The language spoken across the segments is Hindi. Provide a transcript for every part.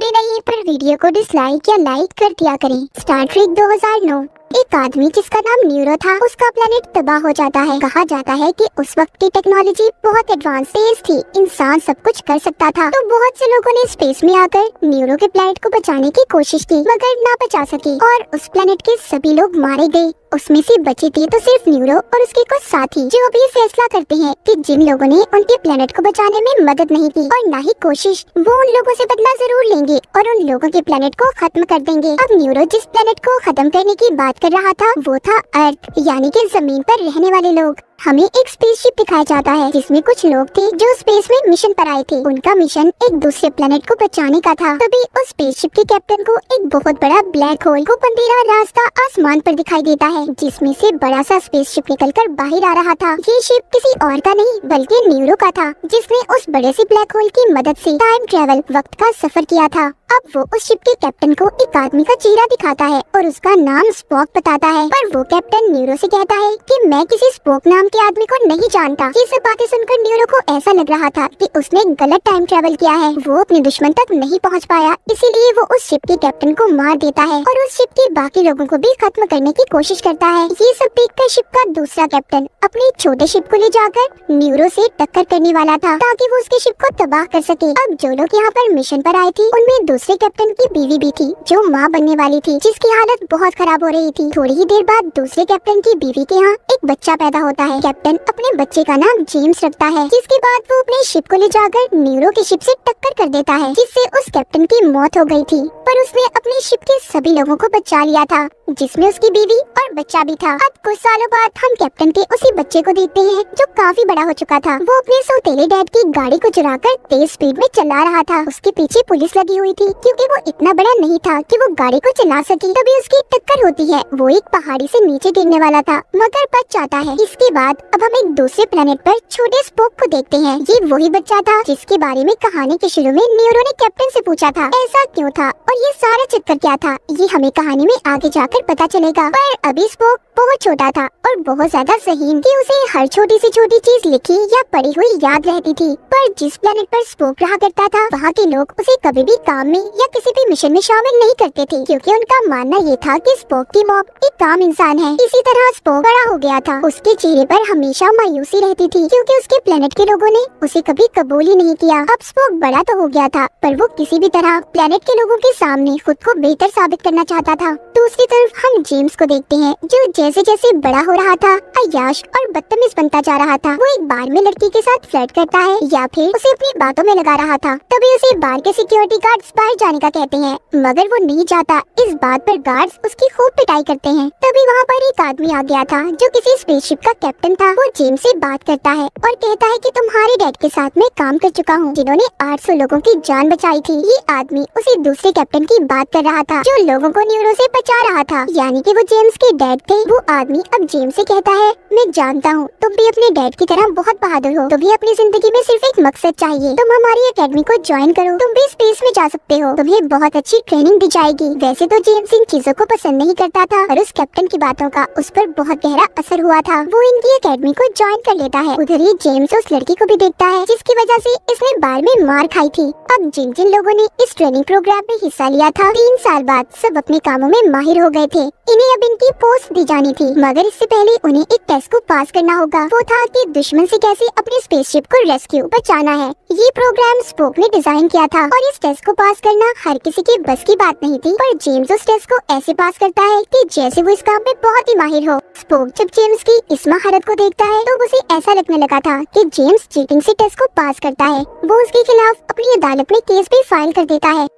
बुरे नहीं पर वीडियो को डिसलाइक या लाइक कर दिया करें। Star Trek 2009। एक आदमी जिसका नाम न्यूरो था, उसका प्लेनेट तबाह हो जाता है। कहा जाता है कि उस वक्त की टेक्नोलॉजी बहुत एडवांस तेज थी, इंसान सब कुछ कर सकता था। तो बहुत से लोगों ने स्पेस में आकर न्यूरो के प्लेनेट को बचाने की कोशिश की, मगर ना बचा सके और उस प्लेनेट के सभी लोग मारे गए। उसमें से बचे थे तो सिर्फ न्यूरो और उसके कुछ साथी, जो अभी फैसला करते हैं कि जिन लोगों ने उनके प्लेनेट को बचाने में मदद नहीं की और ना ही कोशिश, वो उन लोगों से बदला जरूर लेंगे और उन लोगों के प्लेनेट को खत्म कर देंगे। अब न्यूरो जिस प्लेनेट को खत्म करने की बात कर रहा था वो था अर्थ, यानी कि जमीन पर रहने वाले लोग। हमें एक स्पेसशिप दिखाया जाता है जिसमें कुछ लोग थे जो स्पेस में मिशन पर आए थे। उनका मिशन एक दूसरे प्लेनेट को बचाने का था। तभी उस स्पेसशिप के कैप्टन को एक बहुत बड़ा ब्लैक होल को अंधेरा रास्ता आसमान पर दिखाई देता है, जिसमें से बड़ा सा स्पेसशिप निकलकर बाहर आ रहा था। ये शिप किसी और का नहीं बल्कि न्यूरो का था, जिसने उस बड़े से ब्लैक होल की मदद से टाइम ट्रेवल वक्त का सफर किया था। अब वो उस शिप के कैप्टन को एक आदमी का चेहरा दिखाता है और उसका नाम स्पॉक बताता है, पर वो कैप्टन न्यूरो से कहता है कि मैं किसी स्पॉक नाम के आदमी को नहीं जानता। ये सब बातें सुनकर न्यूरो को ऐसा लग रहा था कि उसने गलत टाइम ट्रेवल किया है, वो अपने दुश्मन तक नहीं पहुंच पाया, इसीलिए वो उस शिप के कैप्टन को मार देता है और उस शिप के बाकी लोगों को भी खत्म करने की कोशिश करता है। ये सब देखकर शिप का दूसरा कैप्टन अपने छोटे शिप को ले जाकर न्यूरो से टक्कर करने वाला था, ताकि वो उसके शिप को तबाह कर सके। अब जो लोग यहाँ पर मिशन पर आए थे उनमें दूसरे कैप्टन की बीवी भी थी, जो माँ बनने वाली थी, जिसकी हालत बहुत खराब हो रही थी। थोड़ी ही देर बाद दूसरे कैप्टन की बीवी के यहाँ एक बच्चा पैदा होता है। कैप्टन अपने बच्चे का नाम जेम्स रखता है, जिसके बाद वो अपने शिप को ले जाकर न्यूरो के शिप से टक्कर कर देता है, जिससे उस कैप्टन की मौत हो गई थी। पर उसने अपने शिप के सभी लोगों को बचा लिया था, जिसमें उसकी बीवी और बच्चा भी था। अब कुछ सालों बाद हम कैप्टन के उसी बच्चे को देखते हैं, जो काफी बड़ा हो चुका था। वो अपने सौतेले डैड की गाड़ी को चुराकर तेज स्पीड में चला रहा था। उसके पीछे पुलिस लगी हुई थी, क्योंकि वो इतना बड़ा नहीं था कि वो गाड़ी को चला सके। तभी उसकी टक्कर होती है। वो एक पहाड़ी से नीचे गिरने वाला था, मगर बच जाता है। इसके बाद अब हम एक दूसरे प्लेनेट पर छोटे स्पोक को देखते हैं। ये वही बच्चा था जिसके बारे में कहानी के शुरू में न्यूरो ने कैप्टन से पूछा था, ऐसा क्यों था और ये सारा चक्कर क्या था, ये हमें कहानी में आगे जाकर पता चलेगा। पर अभी स्पोक बहुत छोटा था और बहुत ज्यादा ज़हीन कि उसे हर छोटी से छोटी चीज लिखी या पढ़ी हुई याद रहती थी। पर जिस प्लेनेट पर स्पोक रहा करता था, वहाँ के लोग उसे कभी भी काम में या किसी भी मिशन में शामिल नहीं करते थे, क्योंकि उनका मानना ये था कि स्पोक की मॉम एक काम इंसान है। इसी तरह स्पोक बड़ा हो गया था। उसके चेहरे पर हमेशा मायूसी रहती थी, क्योंकि उसके प्लेनेट के लोगों ने उसे कभी कबूल ही नहीं किया। अब स्पोक बड़ा तो हो गया था, पर वो किसी भी तरह प्लेनेट के लोगों के सामने खुद को बेहतर साबित करना चाहता था। दूसरी तरफ हम जेम्स को देखते हैं, जो जैसे जैसे बड़ा हो रहा था अय्याश और बदतमीज बनता जा रहा था। वो एक बार में लड़की के साथ फ्लर्ट करता है या फिर उसे अपनी बातों में लगा रहा था। तभी उसे बार के सिक्योरिटी गार्ड्स बाहर जाने का कहते हैं, मगर वो नहीं जाता। इस बात पर गार्ड्स उसकी खूब पिटाई करते हैं। तभी वहाँ पर एक आदमी आ गया था, जो किसी स्पेसशिप का कैप्टन था। वो जेम्स से बात करता है और कहता है कि तुम्हारे डैड के साथ मैं काम कर चुका हूँ, जिन्होंने 800 लोगों की जान बचाई थी। ये आदमी उसी दूसरे कैप्टन की बात कर रहा था, जो लोगों को न्यूरो से बचा रहा था, यानी कि वो जेम्स के डैड थे। वो आदमी अब जेम्स से कहता है, मैं जानता हूँ तुम भी अपने डैड की तरह बहुत बहादुर हो, तुम्हें अपनी जिंदगी में सिर्फ एक मकसद चाहिए, तुम हमारी एकेडमी को ज्वाइन करो, तुम भी स्पेस में जा सकते हो, तुम्हें बहुत अच्छी ट्रेनिंग दी जाएगी। वैसे तो जेम्स इन चीजों को पसंद नहीं करता था, और उस कैप्टन की बातों का उस पर बहुत गहरा असर हुआ था। वो इनकी एकेडमी को ज्वाइन कर लेता है। उधर ही जेम्स उस लड़की को भी देखता है, जिसकी वजह से इसने बार में मार खाई थी। अब जिन जिन लोगों ने इस ट्रेनिंग प्रोग्राम में हिस्सा लिया था, 3 साल बाद सब अपने कामों में माहिर हो गए थे। इन्हें अब इनकी पोस्ट दी जानी थी, मगर इससे पहले उन्हें एक टेस्ट को पास करना होगा। वो था कि दुश्मन से कैसे अपनी स्पेसशिप को रेस्क्यू बचाना है। ये प्रोग्राम स्पोक ने डिजाइन किया था, और इस टेस्ट को पास करना हर किसी की बस की बात नहीं थी। पर जेम्स उस टेस्ट को ऐसे पास करता है कि जैसे वो इस काम में बहुत ही माहिर हो। स्पोक जब जेम्स की इस महारत को देखता है, तो उसे ऐसा लगने लगा था कि जेम्स चीटिंग से टेस्ट को पास करता है। वो उसके खिलाफ अपनी अदालत में केस भी फाइल कर देता है।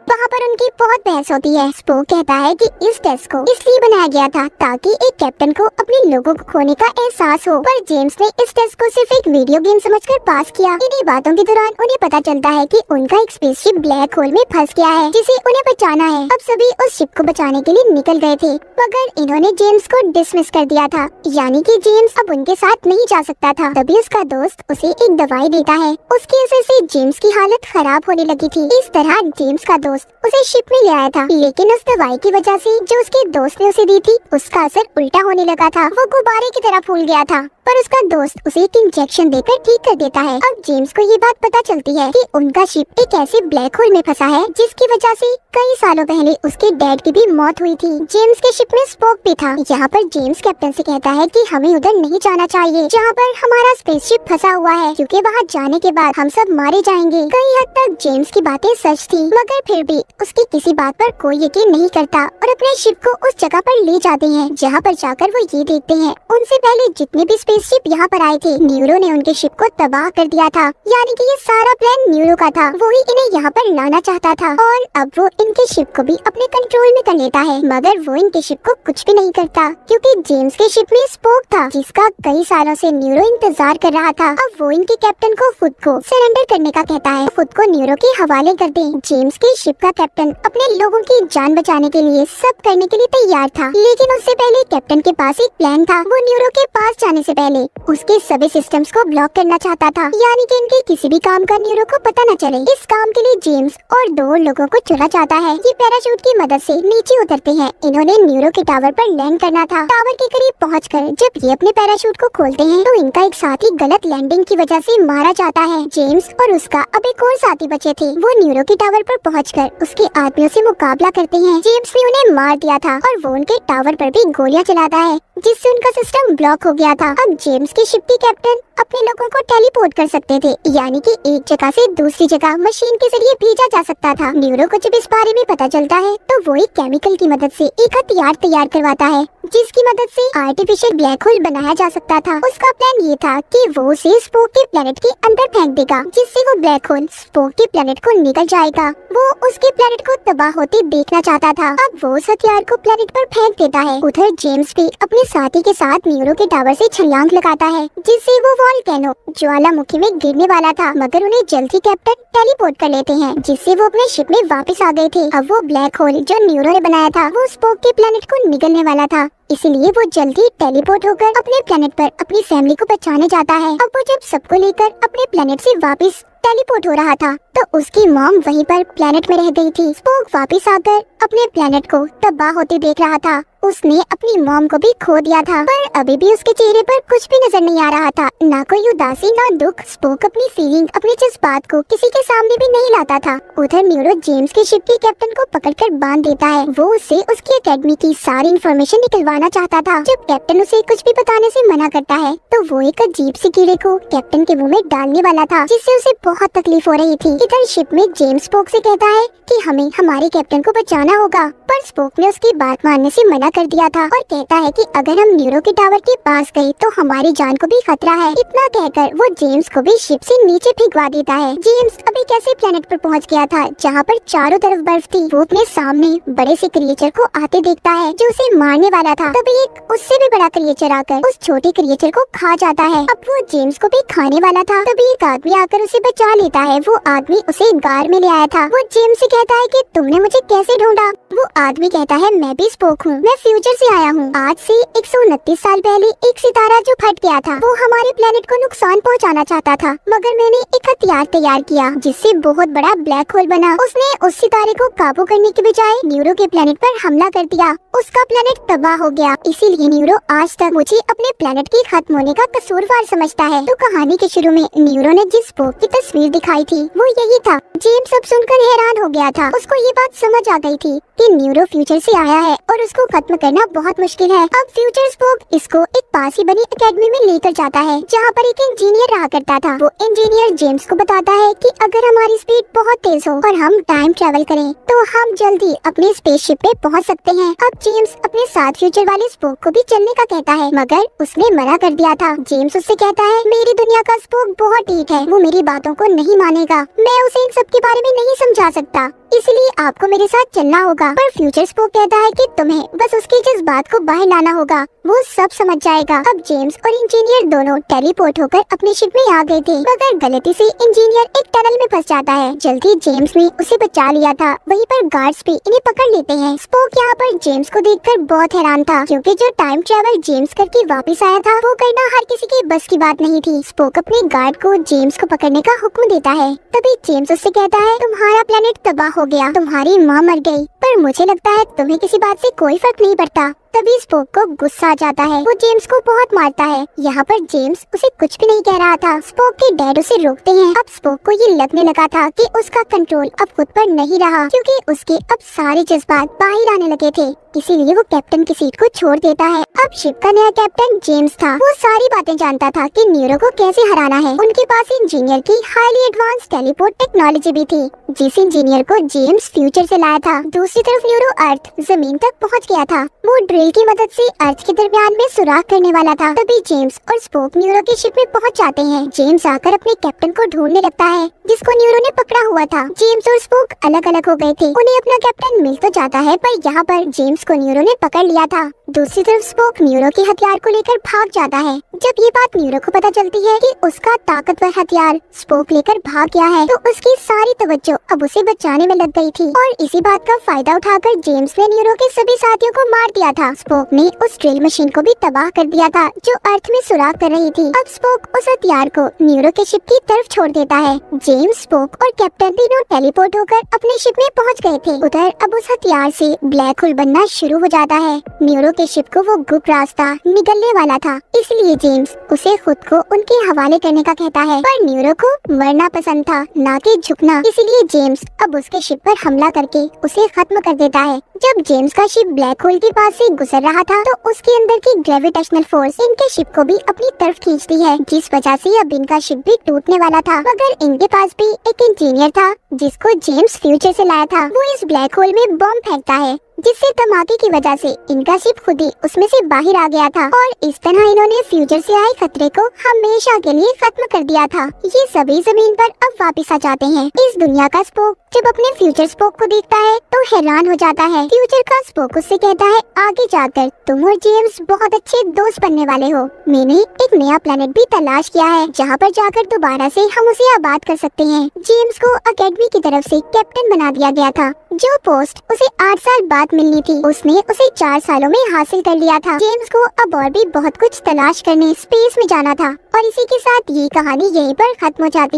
वहाँ पर उनकी बहुत बहस होती है। स्पोक कहता है कि इस टेस्ट को इसलिए बनाया गया था ताकि एक कैप्टन को अपने लोगों को खोने का एहसास हो, पर जेम्स ने इस टेस्ट को सिर्फ एक वीडियो गेम समझकर पास किया। इन्हीं बातों के दौरान उन्हें पता चलता है कि उनका एक स्पेसशिप ब्लैक होल में फंस गया है, जिसे उन्हें बचाना है। अब सभी उस शिप को बचाने के लिए निकल गए थे, मगर इन्होंने जेम्स को डिसमिस कर दिया था, यानी कि जेम्स अब उनके साथ नहीं जा सकता था। तभी उसका दोस्त उसे एक दवाई देता है। उसके असर से जेम्स की हालत खराब होने लगी थी। इस तरह जेम्स का दोस्त उसे शिप में ले आया था, लेकिन उस दवाई की वजह से जो उसके दोस्त ने उसे दी थी उसका असर उल्टा होने लगा था। वो गुब्बारे की तरह फूल गया था, पर उसका दोस्त उसे एक इंजेक्शन देकर ठीक कर देता है। अब जेम्स को ये बात पता चलती है कि उनका शिप एक ऐसे ब्लैक होल में फंसा है जिसकी वजह से कई सालों पहले उसके डैड की भी मौत हुई थी। जेम्स के शिप में स्पोक भी था। यहाँ पर जेम्स कैप्टन से कहता है कि हमें उधर नहीं जाना चाहिए जहाँ पर हमारा स्पेसशिप फंसा हुआ है, क्योंकि वहाँ जाने के बाद हम सब मारे जाएंगे। कई हद तक जेम्स की बातें सच थी, मगर फिर भी उसकी किसी बात पर कोई यकीन नहीं करता और अपने शिप को उस जगह पर ले जाते हैं जहाँ पर जाकर वो ये देखते हैं उनसे पहले जितने भी स्पेसशिप यहाँ पर आए थे न्यूरो ने उनके शिप को तबाह कर दिया था। यानी कि ये सारा प्लान न्यूरो का था, वो ही इन्हें यहाँ पर लाना चाहता था और अब वो इनके शिप को भी अपने कंट्रोल में कर लेता है। मगर वो इनके शिप को कुछ भी नहीं करता, क्योंकि जेम्स के शिप में स्पोक था जिसका कई सालों से न्यूरो इंतजार कर रहा था। अब वो इनके कैप्टन को खुद को सरेंडर करने का कहता है, खुद को न्यूरो के हवाले कर दे। जेम्स के शिप का कैप्टन अपने लोगों की जान बचाने के लिए सब करने के लिए तैयार था, लेकिन उससे पहले कैप्टन के पास एक प्लान था। वो न्यूरो के पास जाने से पहले उसके सभी सिस्टम्स को ब्लॉक करना चाहता था, यानी कि इनके किसी भी काम का न्यूरो को पता न चले। इस काम के लिए जेम्स और 2 लोगों को चुना चाहता है। ये पैराशूट की मदद से नीचे उतरते हैं। इन्होंने न्यूरो के टावर पर लैंड करना था। टावर के करीब पहुंचकर जब ये अपने पैराशूट को खोलते हैं तो इनका एक साथी गलत लैंडिंग की वजह से मारा जाता है। जेम्स और उसका अब एक और साथी बचे थे। वो न्यूरो के टावर पर पहुंचकर उसके आदमियों से मुकाबला करते हैं। जेम्स ने उन्हें मार दिया था और वो उनके टावर पर भी गोलियां चलाता है, जिससे उनका सिस्टम ब्लॉक हो गया था। अब जेम्स के शिप के कैप्टन अपने लोगों को टेलीपोर्ट कर सकते थे, यानी कि एक जगह से दूसरी जगह मशीन के जरिए भेजा जा सकता था। न्यूरो को जब इस बारे में पता चलता है तो वो एक केमिकल की मदद से एक हथियार तैयार करवाता है, जिसकी मदद से आर्टिफिशियल ब्लैक होल बनाया जा सकता था। उसका प्लान ये था कि वो उसे स्पोक के प्लेनेट के अंदर फेंक देगा, जिससे वो ब्लैक होल स्पोक के प्लेनेट को निकल जाएगा। वो उसके प्लेनेट को तबाह होते देखना चाहता था। अब वो उस हथियार को प्लेनेट पर फेंक देता है। उधर जेम्स भी अपने साथी के साथ न्यूरो के टावर से छलांग लगाता है, जिससे वो वोल्केनो ज्वालामुखी में गिरने वाला था, मगर उन्हें जल्दी कैप्टन टेलीपोर्ट कर लेते हैं, जिससे वो अपने शिप में वापस आ गए थे। अब वो ब्लैक होल जो न्यूरो ने बनाया था वो स्पोक के प्लेनेट को निगलने वाला था, इसलिए वो जल्दी टेलीपोर्ट होकर अपने प्लेनेट पर अपनी फैमिली को बचाने जाता है। अब वो जब सबको लेकर अपने प्लेनेट से वापस टेलीपोर्ट हो रहा था तो उसकी मॉम वहीं पर प्लेनेट में रह गई थी। स्पोक वापस आकर अपने प्लेनेट को तबाह होते देख रहा था। उसने अपनी मॉम को भी खो दिया था, पर अभी भी उसके चेहरे पर कुछ भी नजर नहीं आ रहा था, ना कोई उदासी ना दुख। स्पोक अपनी फीलिंग अपने जज्बात को किसी के सामने भी नहीं लाता था। उधर न्यूरो जेम्स के शिप के कैप्टन को पकड़कर बांध देता है। वो उससे उसकी एकेडमी की सारी इन्फॉर्मेशन निकलवाना चाहता था। जब कैप्टन उसे कुछ भी बताने से मना करता है तो वो एक अजीब सी कीड़े को कैप्टन के मुंह में डालने वाला था, जिससे उसे बहुत तकलीफ हो रही थी। इधर शिप में जेम्स स्पोक से कहता है कि हमें हमारे कैप्टन को बचाना होगा, पर स्पोक ने उसकी बात मानने से मना कर दिया था और कहता है कि अगर हम न्यूरो के टावर के पास गए तो हमारी जान को भी खतरा है। इतना कहकर वो जेम्स को भी शिप से नीचे फेंकवा देता है। जेम्स अभी कैसे प्लेनेट पर पहुंच गया था जहां पर चारों तरफ बर्फ थी। वो अपने सामने बड़े से क्रिएचर को आते देखता है जो उसे मारने वाला था। तभी एक उससे भी बड़ा क्रिएचर आकर उस छोटे क्रिएचर को खा जाता है। अब वो जेम्स को भी खाने वाला था। तभी एक आदमी आकर उसे बचा लेता है। वो आदमी उसे गार में ले आया था। वो जेम्स से कहता है कि तुमने मुझे कैसे ढूंढा? वो आदमी कहता है मैं भी स्पोक हूँ, मैं फ्यूचर से आया हूँ। आज से 129 साल पहले एक सितारा जो फट गया था वो हमारे प्लेनेट को नुकसान पहुँचाना चाहता था, मगर मैंने एक हथियार तैयार किया जिससे बहुत बड़ा ब्लैक होल बना। उसने उस सितारे को काबू करने के बजाय न्यूरो के प्लेनेट पर हमला कर दिया। उसका प्लेनेट तबाह हो गया। इसीलिए न्यूरो आज तक मुझे अपने प्लेनेट के खत्म होने का कसूरवार समझता है। तो कहानी के शुरू में न्यूरो ने जिस स्पोक की तस्वीर दिखाई थी वो यही था। जेम्स अब सुनकर हैरान हो गया था। उसको ये बात समझ आ गई थी कि न्यूरो फ्यूचर से आया है और उसको खत्म करना बहुत मुश्किल है। अब फ्यूचर स्पोक इसको एक पास ही बनी एकेडमी में लेकर जाता है जहाँ पर एक इंजीनियर रहा करता था। वो इंजीनियर जेम्स को बताता है कि अगर हमारी स्पीड बहुत तेज हो और हम टाइम ट्रेवल करें तो हम जल्दी अपने स्पेसशिप पे पहुँच सकते हैं। अब जेम्स अपने साथ फ्यूचर वाले स्पोक को भी चलने का कहता है, मगर उसने मना कर दिया था। जेम्स उससे कहता है मेरी दुनिया का स्पोक बहुत ठीक है, वो मेरी बातों को नहीं मानेगा, मैं उसे इन सब के बारे में नहीं समझा सकता, इसलिए आपको मेरे साथ चलना होगा। पर फ्यूचर स्पोक कहता है कि तुम्हें बस उसके जज्बात को बाहर लाना होगा, वो सब समझ जाएगा। अब जेम्स और इंजीनियर दोनों टेलीपोर्ट होकर अपने शिप में आ गए थे, मगर गलती से इंजीनियर एक टनल में फंस जाता है। जल्दी जेम्स ने उसे बचा लिया था। वहीं पर गार्ड्स भी इन्हें पकड़ लेते हैं। स्पोक यहाँ पर जेम्स को देखकर बहुत हैरान था, क्योंकि जो टाइम ट्रेवल जेम्स करके वापस आया था वो करना हर किसी की बस की बात नहीं थी। स्पोक अपने गार्ड को जेम्स को पकड़ने का हुक्म देता है। तभी जेम्स उससे कहता है, तुम्हारा प्लेनेट तबाह हो गया, तुम्हारी माँ मर गई, पर मुझे लगता है तुम्हें किसी बात से कोई फर्क नहीं पड़ता। तभी स्पोक को गुस्सा आ जाता है, वो जेम्स को बहुत मारता है। यहाँ पर जेम्स उसे कुछ भी नहीं कह रहा था। स्पोक के डैड उसे रोकते हैं। अब स्पोक को ये लगने लगा था कि उसका कंट्रोल अब खुद पर नहीं रहा, क्योंकि उसके अब सारे जज्बात बाहर आने लगे थे। इसीलिए वो कैप्टन की सीट को छोड़ देता है। अब शिप का नया कैप्टन जेम्स था। वो सारी बातें जानता था कि न्यूरो को कैसे हराना है। उनके पास इंजीनियर की हाईली एडवांस टेलीपोर्ट टेक्नोलॉजी भी थी, जिस इंजीनियर को जेम्स फ्यूचर से लाया था। दूसरी तरफ न्यूरो अर्थ जमीन तक पहुंच गया था। वो ड्रिल की मदद से अर्थ के दरमियान में सुराख करने वाला था। तभी जेम्स और स्पोक न्यूरो की शिप में पहुंच जाते हैं। जेम्स आकर अपने कैप्टन को ढूंढने लगता है, जिसको न्यूरो ने पकड़ा हुआ था। जेम्स और स्पोक अलग अलग हो गए थे। उन्हें अपना कैप्टन मिल तो जाता है, पर यहाँ पर जेम्स को न्यूरो ने पकड़ लिया था। दूसरी तरफ स्पोक न्यूरो के हथियार को लेकर भाग जाता है। जब ये बात न्यूरो को पता चलती है कि उसका ताकतवर हथियार स्पोक लेकर भाग गया है, तो उसकी सारी तवज्जो अब उसे बचाने में लग गई थी। और इसी बात का फायदा उठाकर जेम्स ने न्यूरो के सभी साथियों को मार दिया था। स्पोक ने उस ड्रिल मशीन को भी तबाह कर दिया था, जो अर्थ में सुराख कर रही थी। अब स्पोक उस हथियार को न्यूरो के शिप की तरफ छोड़ देता है। जेम्स, स्पोक और कैप्टन तीनों टेलीपोर्ट होकर अपने शिप में पहुंच गए थे। उधर अब उस हथियार से ब्लैक होल बनना शुरू हो जाता है। न्यूरो के शिप को वो गुप्त रास्ता निकलने वाला था, इसलिए जेम्स उसे खुद को उनके हवाले करने का कहता है। पर न्यूरो को मरना पसंद था, ना कि झुकना। इसलिए जेम्स अब उसके शिप पर हमला करके उसे खत्म कर देता है। जब जेम्स का शिप ब्लैक होल के पास से गुजर रहा था, तो उसके अंदर की ग्रेविटेशनल फोर्स इनके शिप को भी अपनी तरफ खींचती है, जिस वजह से अब इनका शिप भी टूटने वाला था। मगर इनके पास भी एक इंजीनियर था, जिसको जेम्स फ्यूचर से लाया था। वो इस ब्लैक होल में बॉम्ब फेंकता है, जिससे धमाके की वजह से इनका शिप खुद ही उसमें से बाहर आ गया था। और इस तरह इन्होंने फ्यूचर से आए खतरे को हमेशा के लिए खत्म कर दिया था। ये सभी जमीन पर अब वापस आ जाते हैं। इस दुनिया का स्पोक जब अपने फ्यूचर स्पोक को देखता है तो हैरान हो जाता है। फ्यूचर का स्पोक उससे कहता है, आगे जाकर तुम और जेम्स बहुत अच्छे दोस्त बनने वाले हो। मैंने एक नया प्लेनेट भी तलाश किया है, जहाँ पर जाकर दोबारा से हम उसे आबाद कर सकते हैं। जेम्स को अकेडमी की तरफ से कैप्टन बना दिया गया था। जो पोस्ट उसे 8 साल बाद मिलनी थी, उसने उसे 4 सालों में हासिल कर लिया था। जेम्स को अब और भी बहुत कुछ तलाश करने स्पेस में जाना था। और इसी के साथ ये कहानी यहीं पर खत्म हो जाती है।